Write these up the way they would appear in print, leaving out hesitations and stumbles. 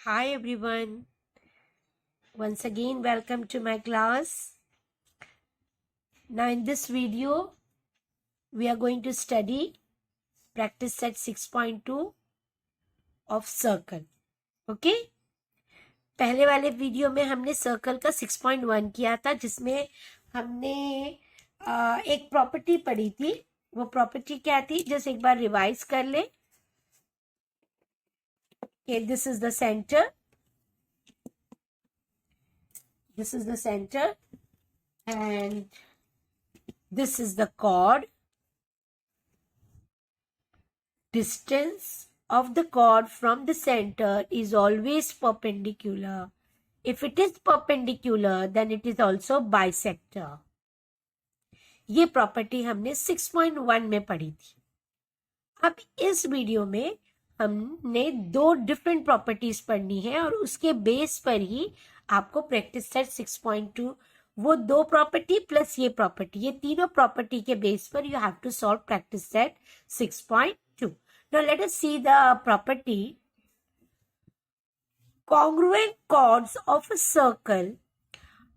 Hi everyone. Once again welcome to my class. Now in this video we are going to study practice set 6.2 of circle. Okay? पहले वाले video में हमने circle का 6.1 किया था जिसमें हमने एक प्रॉपर्टी पढ़ी थी. वो प्रॉपर्टी क्या थी जस्ट एक बार रिवाइज कर ले. This is the centre. This is the center and this is the chord. Distance of the chord from the center is always perpendicular. If it is perpendicular, then it is also bisector. ये property हमने 6.1 में पढ़ी थी. अब इस video में हमने दो डिफरेंट प्रॉपर्टीज पढ़नी है और उसके बेस पर ही आपको प्रैक्टिस सेट 6.2 वो दो प्रॉपर्टी प्लस ये प्रॉपर्टी, ये तीनों प्रॉपर्टी के बेस पर you have to solve practice set 6.2. Now let us see the property. Congruent chords of a circle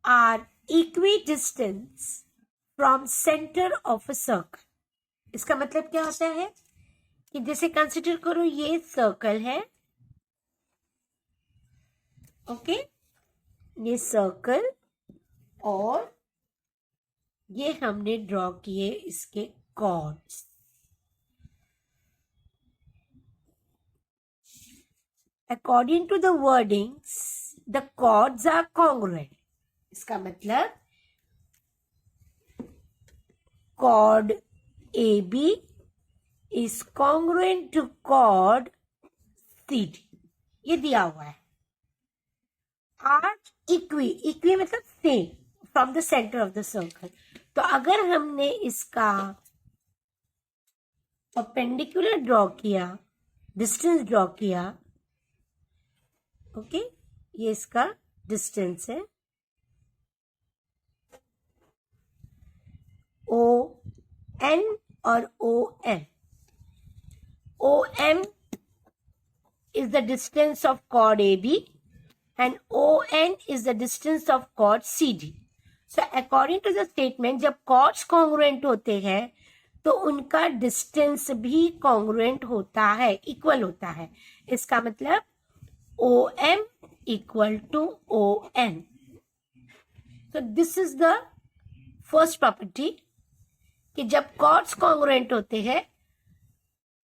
are equidistant from center of a circle. इसका मतलब क्या होता है कि जैसे कंसिडर करो ये सर्कल है. ओके, ये सर्कल और ये हमने ड्रॉ किए इसके chords. According to the wordings the chords are congruent. इसका मतलब chord A B is congruent to chord C D. ये दिया हुआ है. आर इक्वी मतलब same from the centre of the circle. तो अगर हमने इसका परपेंडिकुलर ड्रॉ किया, डिस्टेंस ड्रॉ किया, ओके, ये इसका डिस्टेंस है ओ एन और O M. O M is the distance of chord AB and ON is the distance of chord CD. So according to the statement, जब chords congruent होते हैं तो उनका distance भी congruent होता है, equal होता है. इसका मतलब OM equal to ON. So this is the first property कि जब chords congruent होते हैं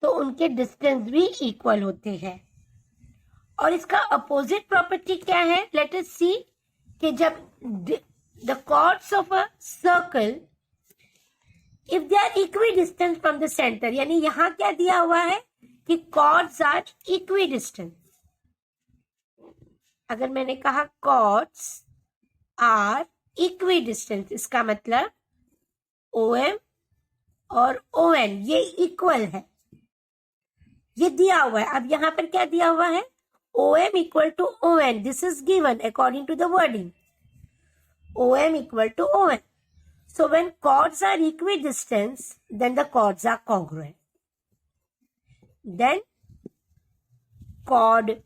तो उनके डिस्टेंस भी इक्वल होते हैं. और इसका अपोजिट प्रॉपर्टी क्या है? लेट अस सी कि जब the chords of a circle if they are equidistance from the centre, यानी यहां क्या दिया हुआ है कि कॉर्ड्स आर इक्वी डिस्टेंस. अगर मैंने कहा कॉर्ड्स आर इक्वी डिस्टेंस, इसका मतलब OM और ON ये इक्वल है. ये दिया हुआ है. अब यहां पर क्या दिया हुआ है? OM equal to ON. This is given according to the wording. OM equal to ON. So when chords are equidistant, then the chords are congruent. Then chord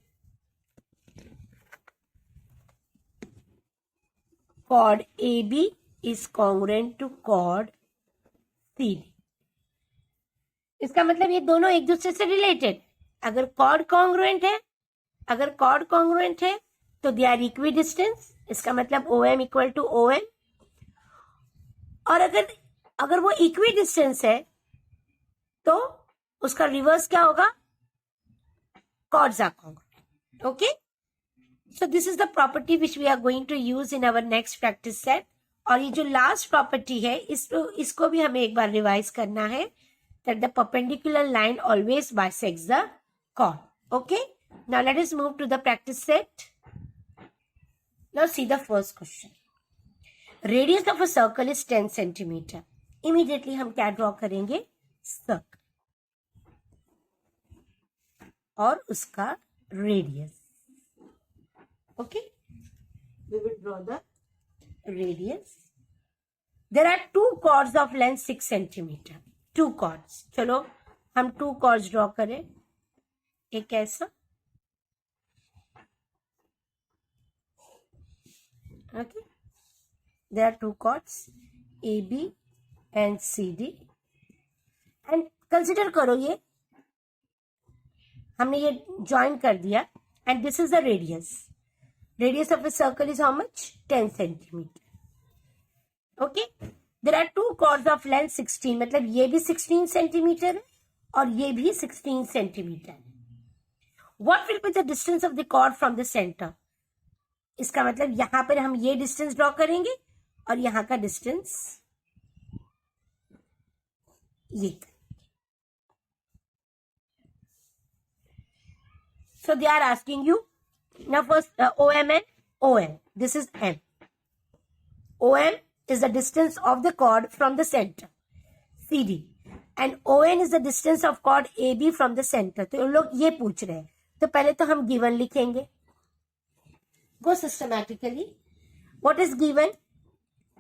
AB is congruent to chord CD. इसका मतलब ये दोनों एक दूसरे से related. अगर cord congruent है तो दे आर इक्विडिस्टेंस. इसका मतलब OM इक्वल टू ON. और अगर वो इक्विडिस्टेंस है तो उसका रिवर्स क्या होगा? Chords are congruent. Okay, so this is the property which we are going to use in our next practice set. और ये जो लास्ट प्रॉपर्टी है इसको भी हमें एक बार रिवाइज करना है. That the perpendicular line always bisects the chord. Okay. Now let us move to the practice set. Now see the first question. Radius of a circle is 10 centimeter. Immediately हम क्या draw करेंगे? Circle. और उसका radius. Okay. We will draw the radius. There are two chords of length 6 centimeter. 2 chords. चलो हम 2 chords draw करें. एक ऐसा Okay, there are two chords AB and CD, and consider करो ये हमने ये ज्वाइन कर दिया, and this is the radius. Radius of a circle is how much? 10 centimeter. Okay, there are two chords of length 16, मतलब ये भी 16 centimetre है और ये भी 16 सेंटीमीटर है. What will be the distance of the chord from the center? इसका मतलब यहां पर हम ये डिस्टेंस ड्रॉ करेंगे और यहां का डिस्टेंस ये. So they are asking you now first OM and OM. This is M. OM is the distance of the chord from the center CD and ON is the distance of chord AB from the center. तो लोग ये पूछ रहे हैं, तो पहले तो हम गिवन लिखेंगे. Go systematically. What is given?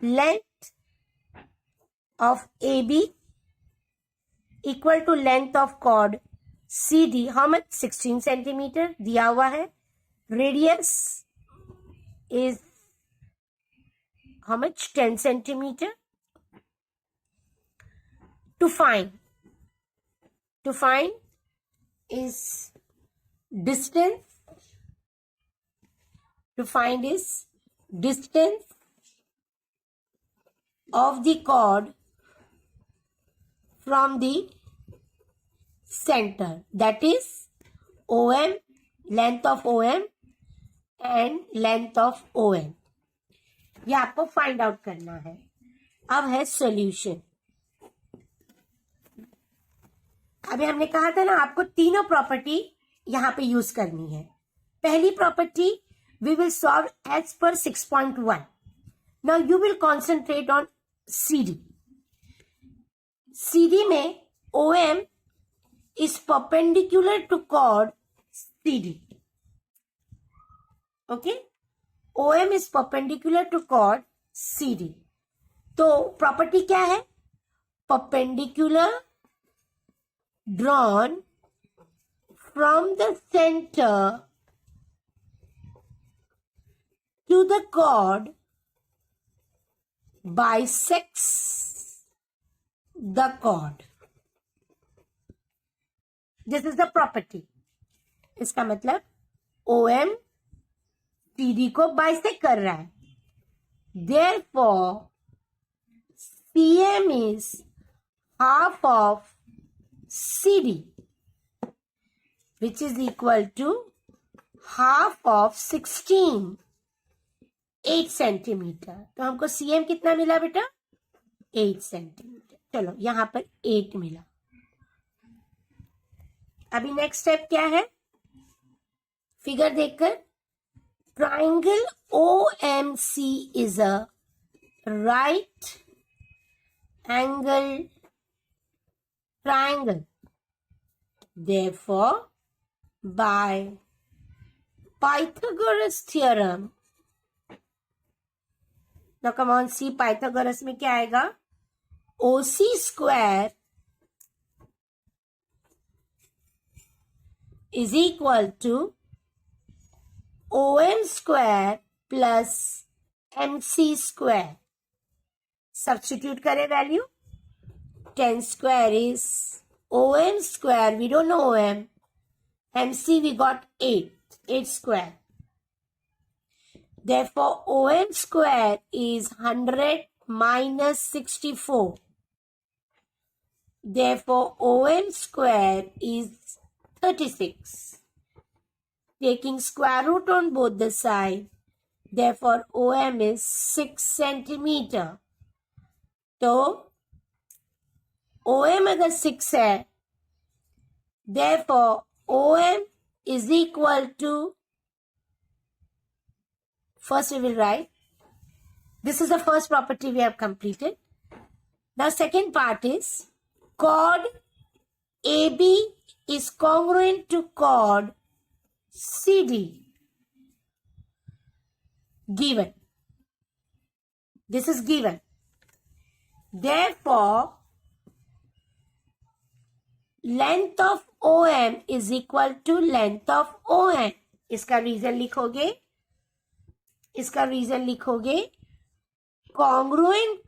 Length of AB equal to length of chord CD. How much? 16 centimetre दिया हुआ है. Radius is how much? 10 centimeter. To find is distance. To find is distance of the chord from the center. That is OM, length of OM and length of ON. ये आपको find out करना है. अब है solution. अभी हमने कहा था ना आपको तीनों प्रॉपर्टी यहां पे यूज करनी है. पहली property, we will solve as per 6.1. Now you will concentrate on CD. CD में OM is perpendicular to chord CD. Okay? OM is perpendicular to chord CD. तो प्रॉपर्टी क्या है? Perpendicular drawn from the center to the chord bisects the chord. This is the property. इसका मतलब OM CD को bisect कर रहा है. Therefore, CM is half of CD, which is equal to half of 16, 8 centimetre. तो हमको CM कितना मिला बेटा? 8 सेंटीमीटर. चलो यहां पर 8 मिला. अभी नेक्स्ट स्टेप क्या है? फिगर देखकर, triangle OMC is a right angle triangle. Therefore, by Pythagoras theorem, now come on, see Pythagoras में क्या आएगा? OC square is equal to OM square plus MC square. Substitute करें value. 10 square is OM square. We don't know OM. MC we got 8. 8 square. Therefore, OM square is 100 minus 64. Therefore, OM square is 36. Taking square root on both the sides. Therefore, OM is 6 centimeter. तो OM अगर 6 है, therefore OM is equal to, first we will write, this is the first property we have completed. Now second part is, chord AB is congruent to chord CD. Given. This is given. Therefore, length of OM is equal to length of ON. इसका reason लिखोगे. इसका reason लिखोगे congruent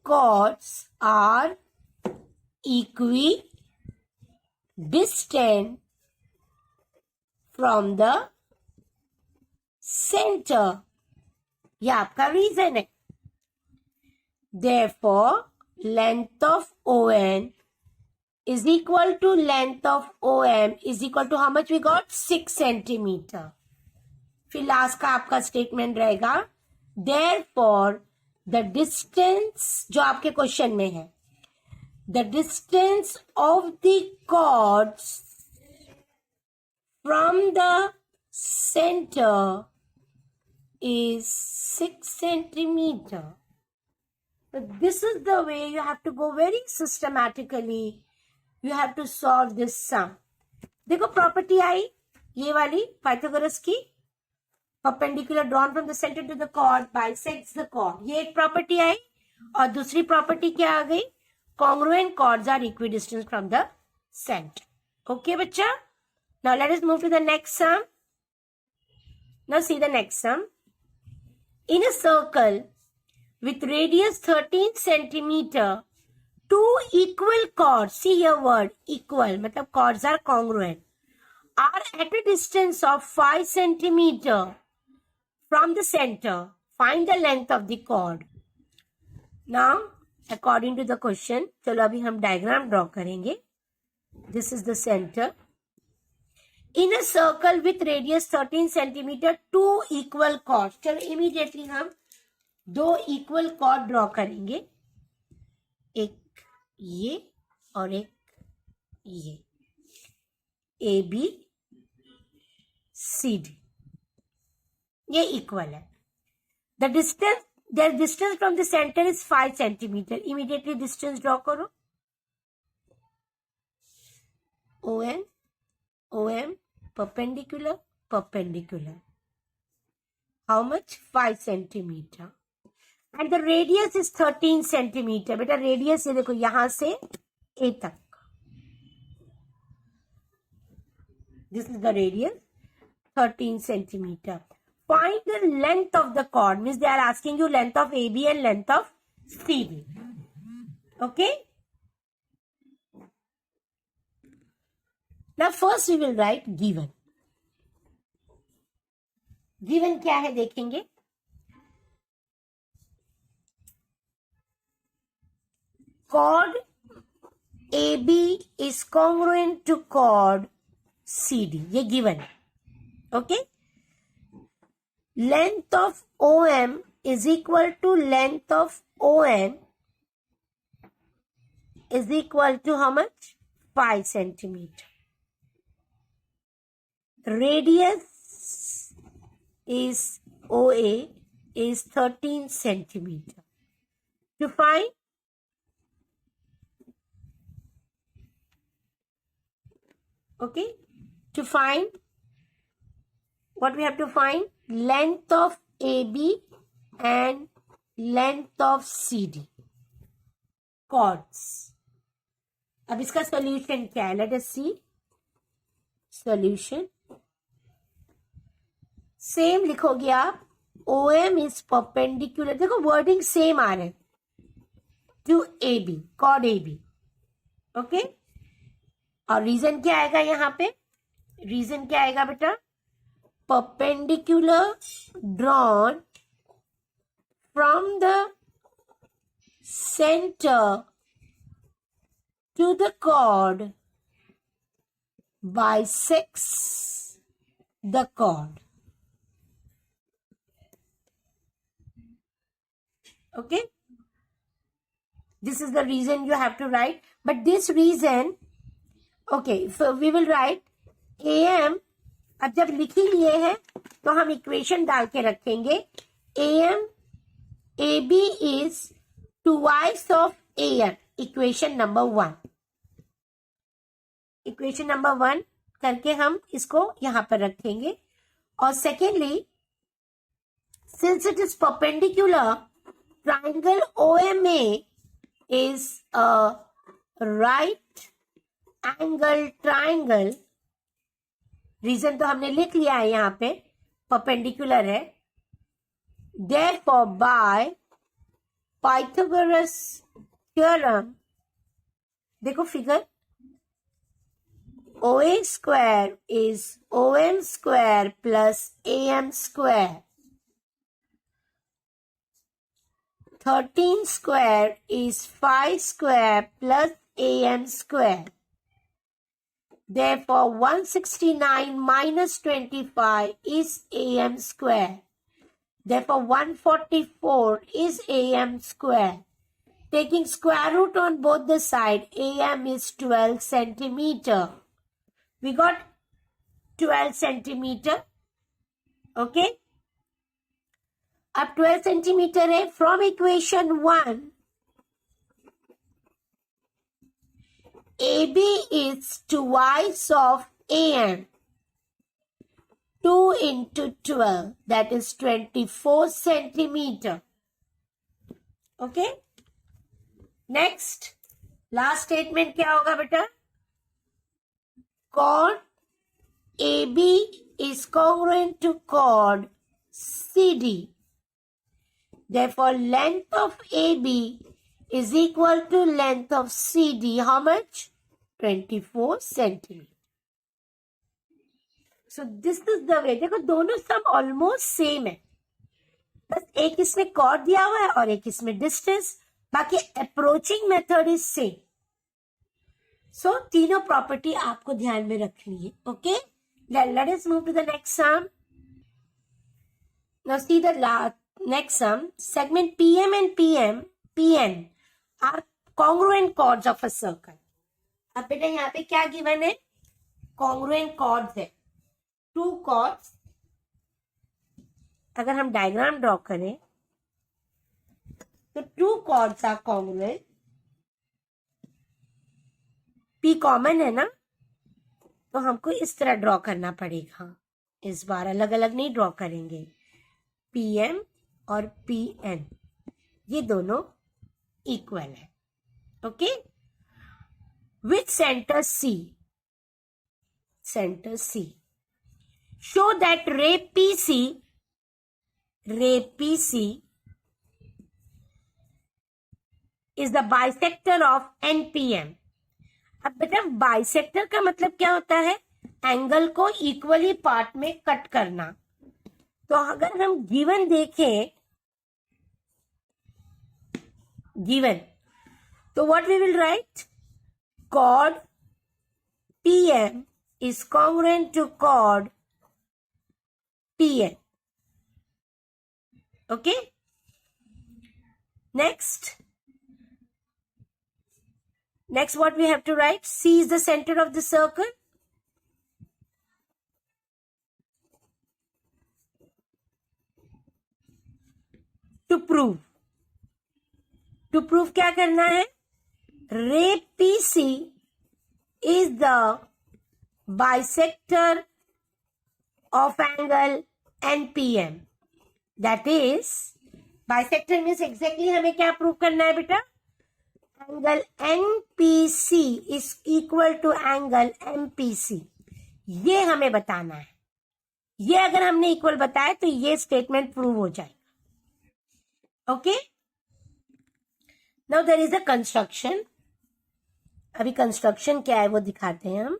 chords are equidistant from the center. ये आपका reason है. Therefore, length of ON is equal to length of OM is equal to how much we got? 6 centimeter. फिर last का आपका स्टेटमेंट रहेगा therefore the distance जो आपके question में है, the distance of the chords from the center is 6 centimeter. So this is the way you have to go very systematically. You have to solve this sum. देखो property आई ये वाली Pythagoras की, perpendicular drawn from the center to the chord bisects the chord. ये एक property आई. और दूसरी property क्या आ गई? congruent chords are equidistant from the center. Okay बच्चा? Now let us move to the next sum. Now see the next sum. In a circle with radius 13 centimeter, two equal chords, see your word equal, मतलब chords are congruent, are at a distance of 5 centimeter from the center. Find the length of the chord. Now, according to the question, चलो अभी हम diagram draw करेंगे. This is the center. In a circle with radius 13 centimeter, two equal chords. चलो immediately हम दो equal chord draw करेंगे. एक ये और एक ये. AB, CD. ये equal है. The distance from the center is 5 centimeter. Immediately distance draw करो. ON, OM, perpendicular, perpendicular. How much? 5 centimeter. And the radius is 13 centimeter. बेटा radius ये देखो यहाँ से A तक. This is the radius, 13 centimeter. Find the length of the chord. Means they are asking you length of AB and length of CD. Okay? Now first we will write given. Given क्या है देखेंगे. Chord AB is congruent to chord CD. ये given है. Okay? Length of OM is equal to length of ON is equal to how much? 5 centimeter. Radius is OA is 13 centimeter. To find what we have to find? Length of AB and length of CD. Chords. अब इसका solution क्या है? Let us see. Solution. Same लिखोगे आप. OM is perpendicular. देखो wording same आ रहे हैं. To AB. Chord AB. Okay? और रीजन क्या आएगा यहाँ पे? रीजन क्या आएगा बेटा? Perpendicular drawn from the center to the chord bisects the chord. Okay? This is the reason you have to write. But this reason, okay, so we will write AM. अब जब लिख ही लिए हैं तो हम इक्वेशन डाल के रखेंगे. AM AB is twice of AM. Equation number 1. Equation number 1 करके हम इसको यहां पर रखेंगे. और secondly, since it is perpendicular, triangle OMA is a right angle triangle reason तो हमने लिख लिया है यहाँ पे, परपेंडिकुलर है। Therefore, by Pythagoras theorem, देखो figure, OA square is OM square plus AM square. 13 square is 5 square plus AM square. Therefore, 169 minus 25 is AM square. Therefore, 144 is AM square. Taking square root on both the side, AM is 12 centimeter. We got 12 centimeter. Okay. अब 12 centimeter है. From equation 1, AB is twice of AM. 2 into 12, that is 24 centimeter. Okay. Next, last statement क्या होगा बेटा? Chord AB is congruent to chord CD. Therefore, length of AB is equal to length of CD. How much? 24 centimeter. So this is the way. देखो दोनों सम almost same है, बस एक इसमें cord दिया हुआ है और एक इसमें डिस्टेंस, बाकी approaching method is same. So तीनों प्रॉपर्टी आपको ध्यान में रखनी है. Okay, let us move to the next sum. Now see the next sum. Segment PM and PN are congruent chords of a circle. अब बेटा यहाँ पे क्या गिवन है? कॉन्ग्रुएंट कॉर्ड्स है, टू कॉर्ड्स. अगर हम डायग्राम ड्रॉ करें तो two chords are congruent. P common है ना, तो हमको इस तरह ड्रॉ करना पड़ेगा. इस बार अलग अलग नहीं ड्रॉ करेंगे. PM और PN ये दोनों इक्वल है. Okay, with centre C. Centre C. Show that ray PC is the bisector of NPM. अब बेटा बाइसेक्टर का मतलब क्या होता है? एंगल को इक्वली पार्ट में कट करना. तो अगर हम गिवन देखें, गिवन, तो what we will write? chord PM is congruent to chord PN. Okay. Next what we have to write? C is the center of the circle. To prove क्या करना है? Ray PC is the bisector of angle NPM. That is, bisector means exactly हमें क्या prove करना है बेटा? Angle NPC is equal to angle MPC. ये हमें बताना है. ये अगर हमने इक्वल बताया तो ये स्टेटमेंट प्रूव हो जाएगा. Okay, now there is a construction. अभी कंस्ट्रक्शन क्या है वो दिखाते हैं हम.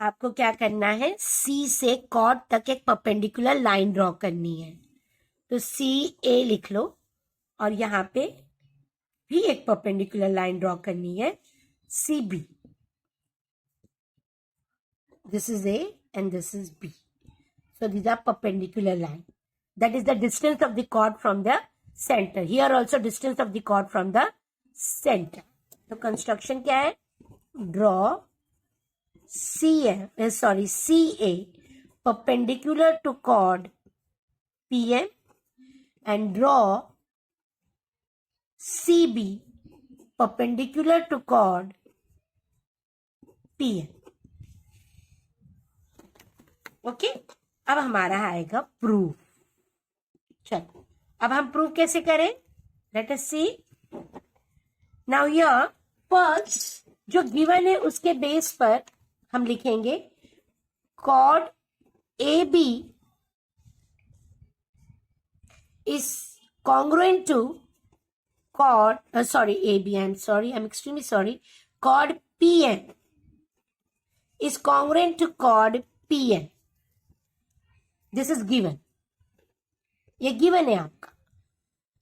आपको क्या करना है? C से कॉर्ड तक एक परपेंडिकुलर लाइन ड्रॉ करनी है. तो CA लिख लो और यहाँ पे भी एक परपेंडिकुलर लाइन ड्रॉ करनी है, CB. This is A and this is B. So these are perpendicular line. That is the distance of the chord from the center. Here also distance of the chord from the center. तो construction क्या है? Draw CA perpendicular to chord PM and draw CB perpendicular to chord PM. Okay, अब हमारा आएगा proof. चलो अब हम proof कैसे करें? Let us see. Now here first जो गिवन है उसके बेस पर हम लिखेंगे chord AB is congruent to chord, AB, I'm extremely sorry, chord PN is congruent to chord PN. This is given. ये given है आपका.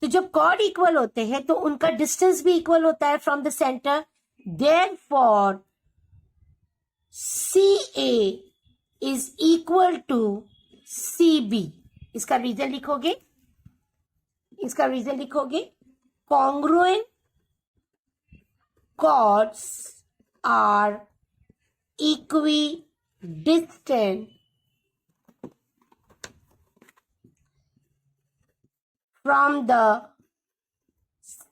तो जब chord इक्वल होते हैं तो उनका डिस्टेंस भी इक्वल होता है from the centre. Therefore, CA is equal to CB. इसका रीजन लिखोगे, congruent chords are equidistant from the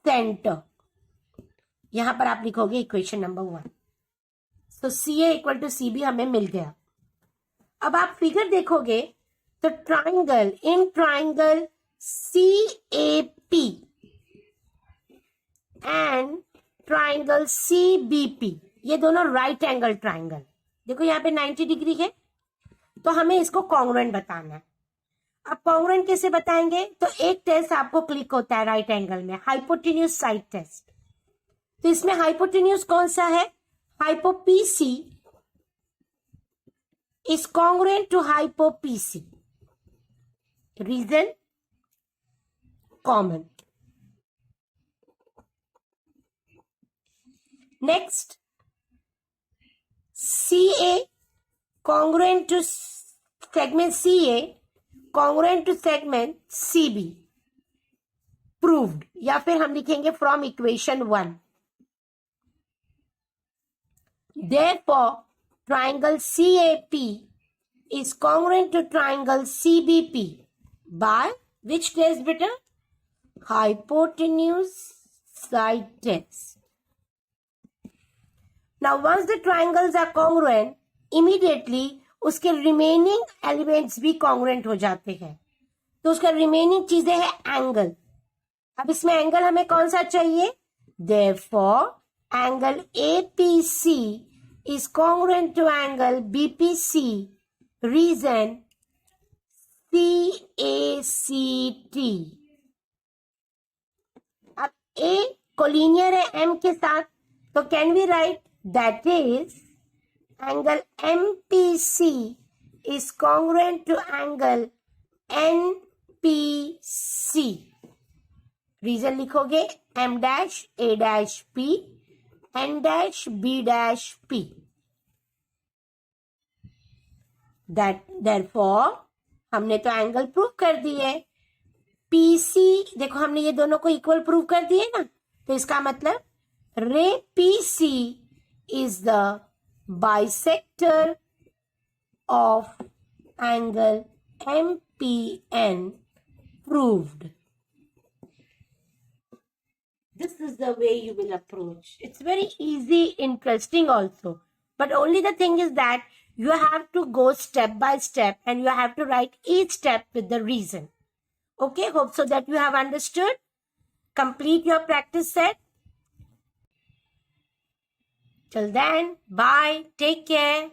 center. यहां पर आप लिखोगे इक्वेशन नंबर 1. तो CA इक्वल टू CB हमें मिल गया. अब आप फिगर देखोगे तो triangle CAP and triangle CBP, ये दोनों राइट एंगल ट्राइंगल. देखो यहाँ पे 90 डिग्री है, तो हमें इसको कॉन्ग्रुएंट बताना है. अब कॉन्ग्रुएंट कैसे बताएंगे? तो एक टेस्ट आपको क्लिक होता है राइट एंगल में, हाइपोटेन्यूज साइड टेस्ट. तो इसमें हाइपोटेन्यूज कौन सा है? हाइपोपीसी is congruent to hypopc. Reason common. Next, CA congruent to segment CA congruent to segment CB. Proved. या फिर हम लिखेंगे from equation 1. Therefore, triangle CAP is congruent to triangle CBP by which test beta? Hypotenuse side test. Now once the triangles are congruent, immediately उसके remaining elements भी congruent हो जाते हैं. तो उसका remaining चीजें हैं angle. अब इसमें angle हमें कौन सा चाहिए? Therefore, angle APC is congruent to angle BPC. Reason CACT. अब A कोलिनियर है M के साथ, तो can we write that is angle MPC is congruent to angle NPC. Reason लिखोगे M dash A dash P N dash B dash P. Therefore, हमने तो angle prove कर दिए. PC देखो हमने ये दोनों को इक्वल प्रूव कर दिए ना, तो इसका मतलब रे PC is the bisector of angle MPN proved. This is the way you will approach. It's very easy, interesting also. But only the thing is that you have to go step by step and you have to write each step with the reason. Okay, hope so that you have understood. Complete your practice set. Till then, bye. Take care.